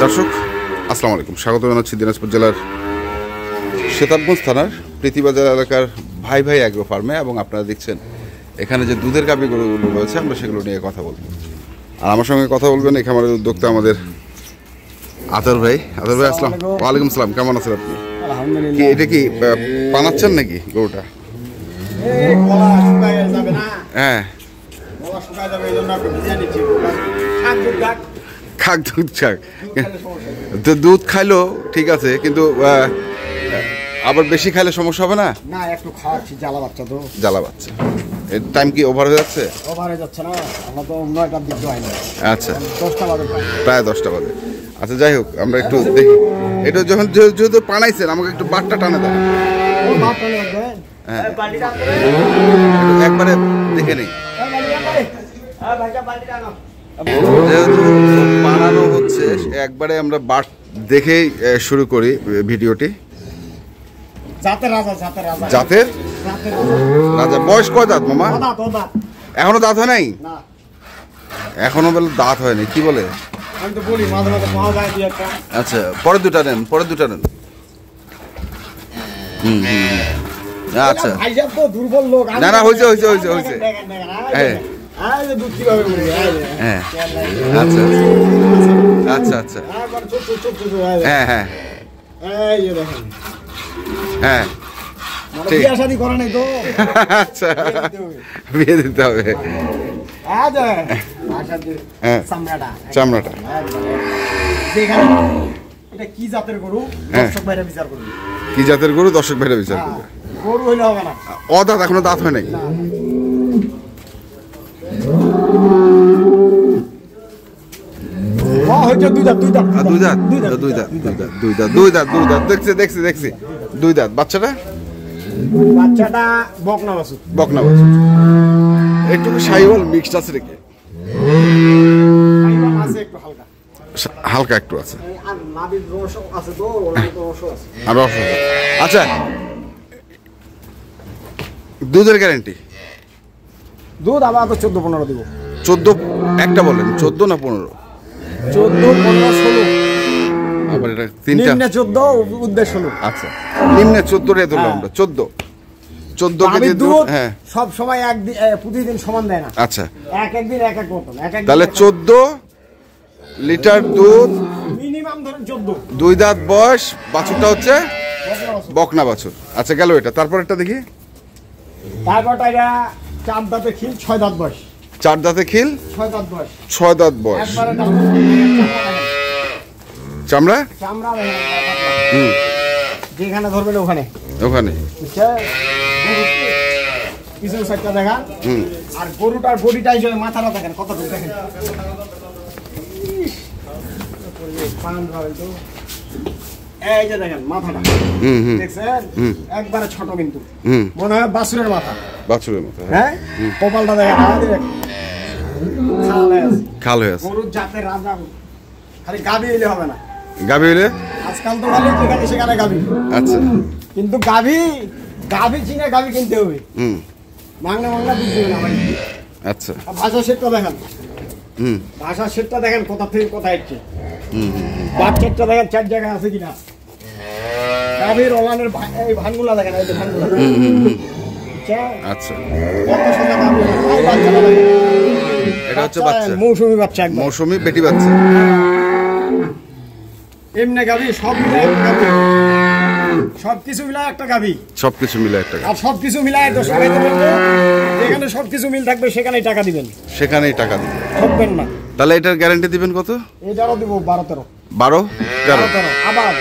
দর্শক আসসালামু আলাইকুম, স্বাগত জানাচ্ছি দিনাজপুর জেলার সেতাবগঞ্জ থানার প্রীতিবাজার এলাকার ভাই ভাই অ্যাগ্রো ফার্মে। এবং আপনারা দেখছেন এখানে যে দুধের গাভী গরুগুলো রয়েছে, আমরা সেগুলো নিয়ে কথা বলব। আর আমার সঙ্গে কথা বলবেন এখানে আমাদের উদ্যোক্তা আমাদের আতর ভাই। আতর ভাই আসসালাম। ওয়ালাইকুম আসসালাম, কেমন আছেন আপনি? কি এটা কি পানাচ্ছেন নাকি গরুটা? হ্যাঁ, খাক দুধ খাক, তো দুধ খাইলো ঠিক আছে, কিন্তু আবার বেশি খাইলে সমস্যা হবে না? না, একটু খাওয়াচ্ছি, জ্বালা বাচ্চা তো। জ্বালা বাচ্চা, এর টাইম কি ওভার হয়ে যাচ্ছে? ওভার হয়ে যাচ্ছে না, আমরা তো 9টার দিকে হয়নি। আচ্ছা, 10টা বাজে, প্রায় 10টা বাজে। আচ্ছা, যাই হোক, আমরা একটু দেখি এটা যখন যেহেতু পানাইছেন আমাকে একটু বাটটা টানে দেন। হ্যাঁ, একবারে দেখে নেই, যেহেতু বানানো হচ্ছে একবারে আমরা বাট দেখেই শুরু করি ভিডিওটি। জাতের রাজা, জাতের রাজা, জাতের রাজা। বয়স কয় দাঁত মামা? এখনো দাঁত হয় নাই? এখনো বলে দাঁত হয়নি, কি বলে? আমি তো বলি মাঝে মাঝে পাওয়া যায় দুই একটা। আচ্ছা, পরে দুটা নেন, পরে দুটা নেন। আচ্ছা, ভাইজান তো দুর্বল লোক। না না, হয়েছে হয়েছে হয়েছে হয়েছে। হ্যাঁ দুধ কিভাবে বলবি? হ্যাঁ, আচ্ছা আচ্ছা আচ্ছা, হ্যাঁ হ্যাঁ হ্যাঁ, ঠিক। বিয়ে শাদী করে নাই তো? আচ্ছা, বিয়ে দিতে হবে। হ্যাঁ, চামড়াটা এটা কি জাতের গরু দর্শক ভাইরা বিচার করবে। কি জাতের গরু দর্শক ভাইরা বিচার করবে। গরু হইলে হবে না, দাঁত এখনো দাঁত হয় নাই। দুই দাঁত। বাচ্চাটা বকনা বাছুর। বকনা বাছুর, একটু শাহিওয়াল মিক্সড আছে নাকি? হালকা একটু আছে। আচ্ছা, দুধের গ্যারান্টি? দুধ আবার তো 14-15 দিব। 14 একটা বলেন, 14 না 15? 14, 15, 16। আবার এটা তিনটা, নিম্নে 14, ঊর্ধ্বে 16। আচ্ছা, নিম্নে 14 রে ধরলাম আমরা। 14 কেজি দুধ। হ্যাঁ, সব সময় প্রতিদিন সমান দেয় না। আচ্ছা, একদিন এক এক মতন। তাহলে 14 লিটার দুধ, মিনিমাম ধরেন 14। দুই দাঁত বয়স, বাছুরটা হচ্ছে বকনা বাছুর। আচ্ছা, গেল এটা। তারপর একটা দেখি। তারপরটা এটা 4 দাঁতে খিল, 6 দাঁত বয়স। 4 দাঁতে খিল, 6 দাঁত বয়স। 6 দাঁত বয়স। একবারে চামড়া চামড়া যেখানে ধরবেন ওখানে ওখানে। কিছু সাইডটা দেখান। আর গরুটার বডিটা হিসেবে মাথাটা দেখেন কতটুকু, দেখেন এই যে দেখেন মাথাটা, দেখছেন? একবারে ছোট, কিন্তু মনে হয় বাছুরের মাথা। বাছুরের মাথা, হ্যাঁ। কপালটা দেখেন, খাল হয়ে আছে। গরুর জাতের রাজা। খালি গাভী হইলে হবে না। গাভী হইলে আজকাল তো খালি যেখানে সেখানে গাভী। আচ্ছা, কিন্তু গাভী চিনে গাভী কিনতে হবে। মাংনা দুধ দেবে না ভাই। আচ্ছা, ভাষা সেটটা দেখেন। ভাষা সেটটা দেখেন কোথা থেকে কোথায় এসছে। বাচ্চাটা দেখেন 4 জায়গায় আছে কিনা। গাভীর ওলানের এই ভানগুলা দেখেন, এই যে ভানগুলা। আচ্ছা, কত সুন্দর গাভী। এই বাচ্চাটা দেখেন, এটা হচ্ছে বাচ্চা, মৌসুমী বাচ্চা, একদম মৌসুমী বেটি বাচ্চা। এমনি গাভী সব মিলায় গাভী, সবকিছু মিলায় একটা গাভী। সবকিছু মিলে একটা গাভী। আর সবকিছু মিলায় দর্শক ভাইদের বলবো, যেখানে সবকিছু মিল থাকবে সেখানেই টাকা দিবেন, সেখানেই টাকা দিবেন, ঠকবেন না। তাহলে এটার গ্যারান্টি দিবেন কত? এটারও দিব 12-13। 12-13 আবার।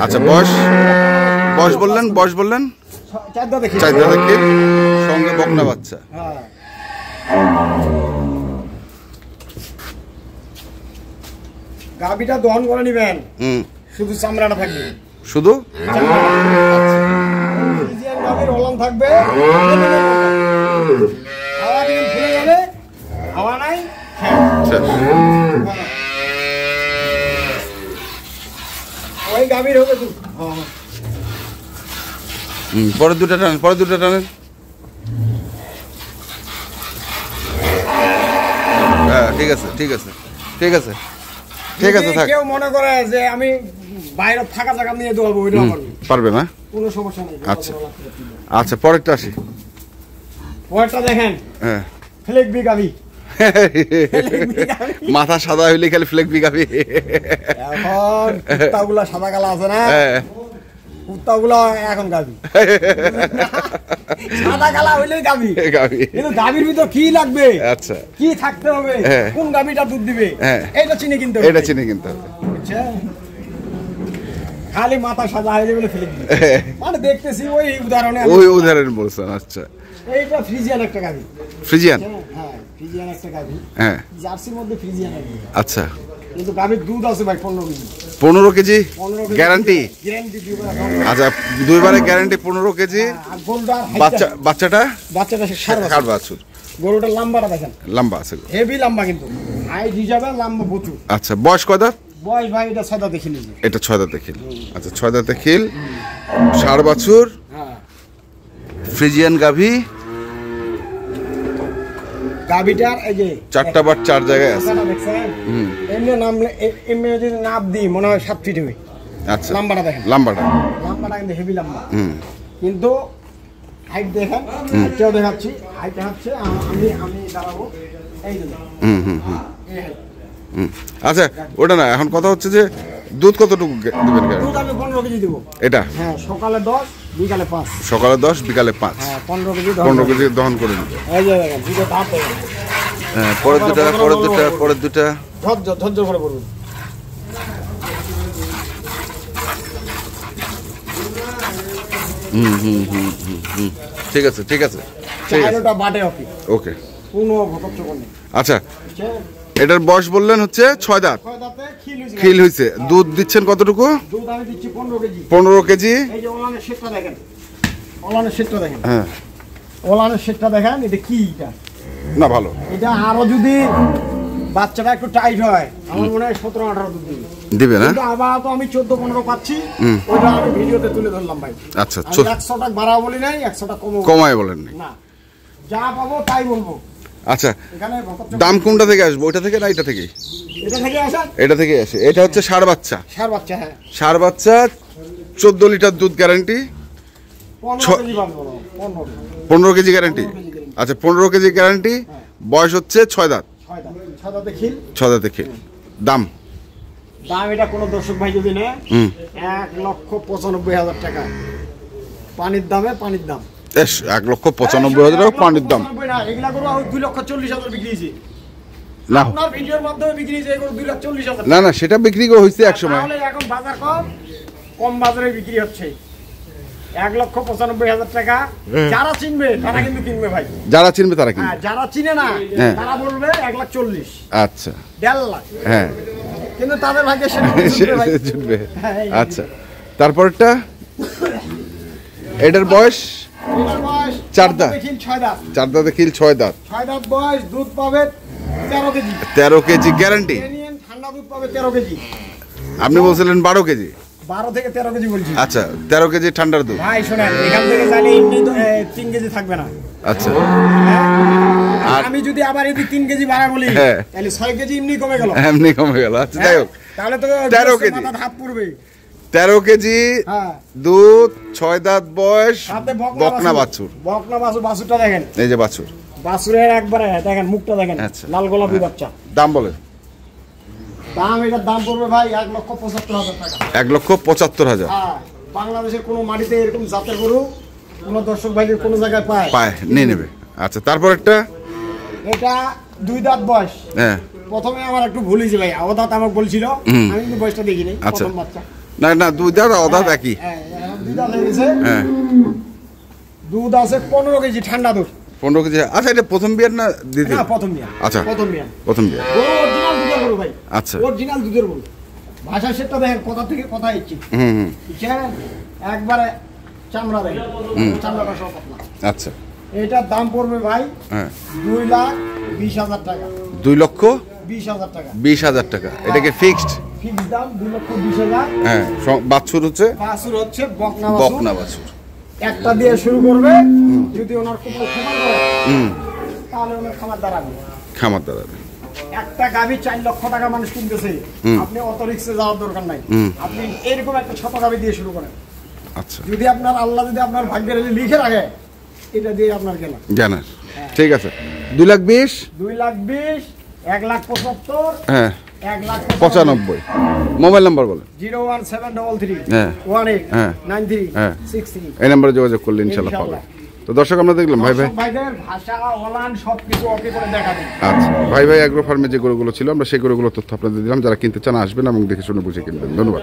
আচ্ছা, বয়স বললেন? 4 দাঁতে খিল, 4 দাঁতে খিল, সঙ্গে বকনা বাচ্চা। হ্যাঁ। গাভীটা দহন করে নিবেন, শুধু চামড়াটা থাকবে, শুধু গাভীর ওলান থাকবে। হাওয়া দিবেন, ফুলে গেলে হাওয়া নাই। ওই গাভীর হবে তো। পরে দুটা টানেন। হ্যাঁ, ঠিক আছে। ঠিক আছে, থাক। কেউ মনে করে যে আমি বাইরে থাকা জায়গা নিয়ে দোয়াবো, ওইটাও পারবে না, কোনো সমস্যা নেই। আচ্ছা আচ্ছা, পরেরটা আসি। পরেরটা দেখেন, হ্যাঁ, ফ্লেক বি গাবি। মাথা সাদা হইলে খালি ফ্লেক বিগাবি। এখন কুত্তাগুলা সাদা কালা আছে না, কুত্তাগুলা এখন গাবি। সাদা কালা হইলেই গাবি, কিন্তু গাবির ভিতর কি লাগবে, আচ্ছা কি থাকতে হবে, কোন গাবিটা দুধ দিবে, এটা চিনি কিনতে হবে, এটা চিনি কিনতে হবে। খালি মাথা সাদা হয়ে যাবে ফ্লেক বি, মানে দেখতেছি ওই উদাহরণে, ওই উদাহরণ বলছেন। আচ্ছা, এইটা ফ্রিজিয়ান একটা গাবি। ফ্রিজিয়ান, হ্যাঁ ফ্রিজিয়ান একটা গাবি, হ্যাঁ জার্সির মধ্যে ফ্রিজিয়ান আছে। আচ্ছা, কিন্তু গাবির দুধ আছে ভাই 15 KG. 15 KG 15 KG guarantee? Guarantee দিব। আচ্ছা, দুইবারে গ্যারান্টি 15 কেজি। আর গরুটা বাচ্চাটা 7.5 বছর। গরুটার লম্বাটা দেখেন, লম্বা আছে, হেভি লম্বা, কিন্তু হাইট হিসাবে লম্বা প্রচুর। আচ্ছা, বয়স কয় দাঁত? বয়স ভাই এটা 6 দাঁত দেখে নিয়েছি। এটা 6 দাঁতে খিল। আচ্ছা, 6 দাঁতে খিল, 6 বছর, হ্যাঁ ফ্রিজিয়ান গাভী। গাবিটার এই যে 4টা বাট 4 জায়গায় আছে। কথাটা দেখছেন, এমনি নাম এমনি যদি নাপ দিই মনে হয় 7 ফিট হবে। আচ্ছা, লম্বাটা দেখেন, লম্বাটা কিন্তু হেভি লম্বা। কিন্তু হাইট দেখেন, হাইটটাও দেখাচ্ছি। হাইট হচ্ছে আমি দাঁড়াবো এই যে, এই height। আচ্ছা, ওটা না, এখন কথা হচ্ছে যে দুধ কতটুকু দিবেন? দুধ আমি 15 কেজি দেবো। এটা হ্যাঁ, সকালে 10 বিকালে 5। সকালে 10 বিকালে 5। হ্যাঁ 15 কেজি 15 কেজি দহন করে নিবে। এই যে দেখেন দুটো ধাপ দেখেন। হ্যাঁ, পরের দুটা ধৈর্য করে পড়ুন। ঠিক আছে, ঠিক আছে, চাইরোটা বাটে অফি, ওকে। কোনো ভকচ্চ নেই। আচ্ছা, এটার বয়স বললেন হচ্ছে 6 দাঁত, ছয় দাঁতে খিল হইছে। দুধ দিচ্ছেন কতটুকু? দুধ আমি দিচ্ছি 15 কেজি। 15 কেজি। এই যে ওলানের শেপটা দেখেন, ওলানের শেপটা দেখেন, হ্যাঁ, ওলানের শেপটা দেখেন। এটা কি? এটা না ভালো। এটা আরো যদি বাচ্চাটা একটু টাইট হয়, আমার মনে হয় 17-18 দুধ দিবে। দিবে না? কিন্তু আবার তো আমি 14-15 পাচ্ছি, ওইটা আমি ভিডিওতে তুলে ধরলাম ভাই। আচ্ছা, 100 টাকা বাড়াও বলি নাই, 100 টাকা কমায় বলেন না, যা পাবো তাই বলবো। আচ্ছা, এখানে ভকচ্চ দাম কোনটা থেকে আসবে? ওইটা থেকে না এটা থেকে? এটা থেকে আসা, এটা থেকে আসে। এটা হচ্ছে ষাঁড় বাচ্চা। ষাঁড় বাচ্চা, হ্যাঁ 6 বাচ্চা, 14 লিটার দুধ গ্যারান্টি। 15 কেজি পাবো, 15 কেজি। 15 KG guarantee. আচ্ছা, 15 কেজি গ্যারান্টি। বয়স হচ্ছে 6 দাঁত, 6 দাঁতে খিল। 6 দাঁতে খিল। দাম এটা কোনো দর্শক ভাই যদি নেয় 1,95,000 টাকা। পানির দামে, পানির দাম 1,95,000 টাকা পানির দাম। 1,95,000 না, এগুলা করে 2,40,000 বিক্রি হয়েছে। না, আপনার ভিডিওর মাধ্যমে বিক্রি হয়েছে এগুলো 2,40,000। না, সেটা বিক্রি হয়েছে এক সময়। তাহলে এখন বাজার কম বাজারে বিক্রি হচ্ছে 1,95,000 টাকা। যারা চিনবে তারা কিন্তু কিনবে ভাই, যারা চিনবে তারা কিনবে। যারা চিনে না তারা বলবে 1,40,000, আচ্ছা, 1.5 লাখ। হ্যাঁ, কিন্তু তাদের ভাগ্যে সেটা চিনবে। আচ্ছা, তারপরটা এটার বয়স 4 দাঁত, 4 দাঁতে খিল, 6 দাঁত, 6 দাঁত বয়স। দুধ পাবে 13 কেজি, 13 কেজি গ্যারান্টি। ঠান্ডা দুধ পাবে 13 কেজি। আপনি বলছিলেন 12 কেজি। 12 থেকে 13 কেজি বলছি। আচ্ছা, 13 কেজি ঠান্ডার দুধ। ভাই শোনেন, এখান থেকে চাইলে এমনি 3 কেজি থাকবে না। আচ্ছা, আর আমি যদি আবার এই 3 কেজি বাড়া বলি, তাহলে 6 কেজি এমনি কমে গেল। এমনি কমে গেল। আচ্ছা, যাই হোক, তাহলে তো 13 কেজি মাথা ধাপ পড়বে। 13 কেজি দুধ, 6 দাঁত বয়স, বকনা বাছুর। বকনা বাছুর, বাছুরটা দেখেন, এই যে বাছুর, বাছুরের একবারে দেখেন মুখটা দেখেন, লাল গোলাপি বাচ্চা। দাম বলেন? দাম, এটার দাম পড়বে ভাই 1,75,000 টাকা। 1,75,000। হ্যাঁ, বাংলাদেশের কোনো মাটিতে এরকম জাতের গরু কোনো দর্শক ভাইদের কোনো জায়গায় পায় নিয়ে নেবে। আচ্ছা, তারপর একটা, এটা 2 দাঁত বয়স। হ্যাঁ, প্রথমে আমার একটু ভুল হয়েছে ভাই, অদাত আমাকে বলছিল, আমি কিন্তু বয়সটা দেখিনি। আচ্ছা, প্রথম বাচ্চা। না 2 দাঁত অদাত একই। হ্যাঁ, 2 দাঁত হয়ে গেছে। হ্যাঁ, দুধ আছে 15 কেজি ঠান্ডা দুধ। 15 কেজি। আচ্ছা, এটা প্রথম বিয়ার না দ্বিতীয়? না, প্রথম বিয়ার। আচ্ছা, প্রথম বিয়ার। প্রথম বিয়ার। গরু অরিজিনাল দুধের গরু ভাই। আচ্ছা, অরিজিনাল দুধের গরু। ভাষা সেটা দেখেন, কথা থেকে কথা ইচ্ছি। একবারে চামড়া দেখেন, চামড়াটা সব পাতলা। আচ্ছা, এটার দাম পড়বে ভাই 2,20,000 টাকা। 2,20,000 টাকা। 20,000 টাকা। এটাকে ফিক্সড? ফিক্সড দাম 2,20,000। হ্যাঁ, বাছুর হচ্ছে? বাছুর হচ্ছে বকনা বাছুর। একটা দিয়ে শুরু করবে, যদি ওনার খুব খামার করে তাহলে ওনার খামার দাঁড়াবে। একটা গাভী 4 লক্ষ টাকা মানুষ কিনতেছে, আপনি অত রিস্কে যাওয়ার দরকার নাই। আপনি এরকম একটা ছোট গাভী দিয়ে শুরু করেন। আচ্ছা, যদি আপনার আল্লাহ যদি আপনার ভাগ্যের লিখে রাখে, এটা দিয়ে আপনার গেল জানার। ঠিক আছে, 2,20,000, 2,20,000, 1,75,000, হ্যাঁ 1,95,000। 95। মোবাইল নাম্বার বলেন। 01733 হ্যাঁ 18 হ্যাঁ 93 হ্যাঁ 63। এই নাম্বারে যোগাযোগ করলে ইনশাল্লাহ পাবে। তো দর্শক আমরা দেখলাম ভাই ভাই, ভাইদের ভাষা ওলান সবকিছু ওকে করে দেখাবেন। আচ্ছা ভাই ভাই অ্যাগ্রো ফার্মে যে গরুগুলো ছিল আমরা সেই গরুগুলোর তথ্য আপনাদের দিলাম। যারা কিনতে চান আসবেন এবং দেখে শুনে বুঝে কিনবেন। ধন্যবাদ।